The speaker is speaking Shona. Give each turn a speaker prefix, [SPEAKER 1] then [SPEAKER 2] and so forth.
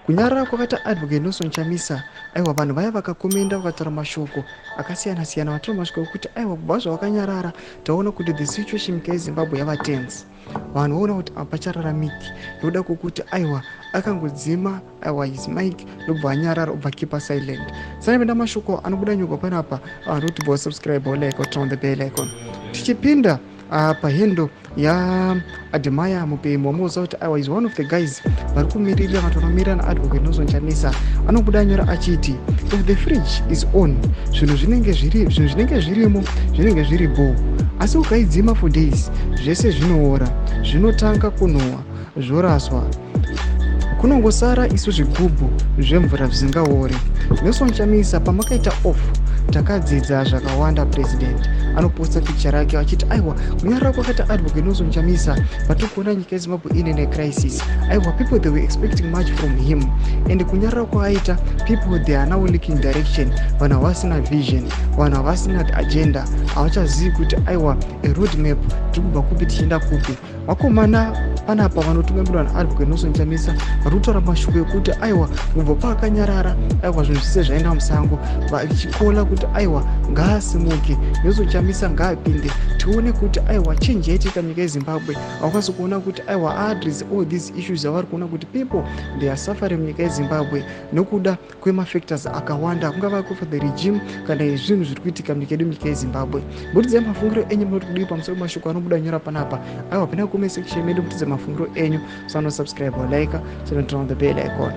[SPEAKER 1] kunyarara kwakaita Advocate Nelson Chamisa, aiwa vanhu vaya vakakomenda vakataura mashoko akasiyana siyana, vataura mashoko okuti aiwa kubva zvawakanyarara taona kuti the situation munyika yeZimbabwe yava tense, vanhu vaona kuti hapachararamiki nokuda kwokuti aiwa akangodzima aiwa his mic ndobva anyarara obva keeper silent. Sanapenda mashoko anobuda nyogwa panapa, anoti bo subscribe like turn on the bell icon. Tichipinda pahendo ya Admire Mupemo moza kuti aiwa is one of the guys vari kumirira vanhu vanomirira naAdvocate Nelson Chamisa. Anobuda nyora achiti if the fridge is on, zvinhu zvinenge zvirimo zvinenge zviri bo, asi ukaidzima for days zvese zvinoora, zvinotanga kunhuhwa, zvoraswa, kunongosara isu zvigubhu zvemvura zvisingaori. Nelson Chamisa pamakaita off takadzidza zvakawanda. President anoposta picha rake achiti aiwa kunyarara kwakaita Advocate Nelson Chamisa patikuona nyika yeZimbabwe ine crisis, aiwa people they were expecting much from him, and kunyarara kwaaita people they are now looking direction, vanhu havasina vision, vanhu havasina agenda, havachazivi kuti aiwa a road map tiri kubva kupi tichienda kupi. Vakomana panapa vanotungamirwa naAdvocate Nelson Chamisa vari kutaura mashoko ekuti aiwa kubva paakanyarara aiwa zvinhu zvise zvaenda musango, vachikola kuti aiwa ngaasimuke, Nelson Chamisa ngaapinde tione kuti aiwa change yaitika nyika yeZimbabwe. Vakwanisa kuona kuti aiwa address all these issues avari kuona kuti people they are suffering nyika yeZimbabwe nokuda kwemafactors akawanda, kungava for the regime kana zvinhu zviri kuitika munyika yedu nyika yeZimbabwe. Mbutidzai mafungiro enyu munoti kudii pamusoro pemashoko anobuda nyora panapa. Aiwa pinda comment section medu mutidze mafungiro enyu, subscribe or like, turn on the bell icon.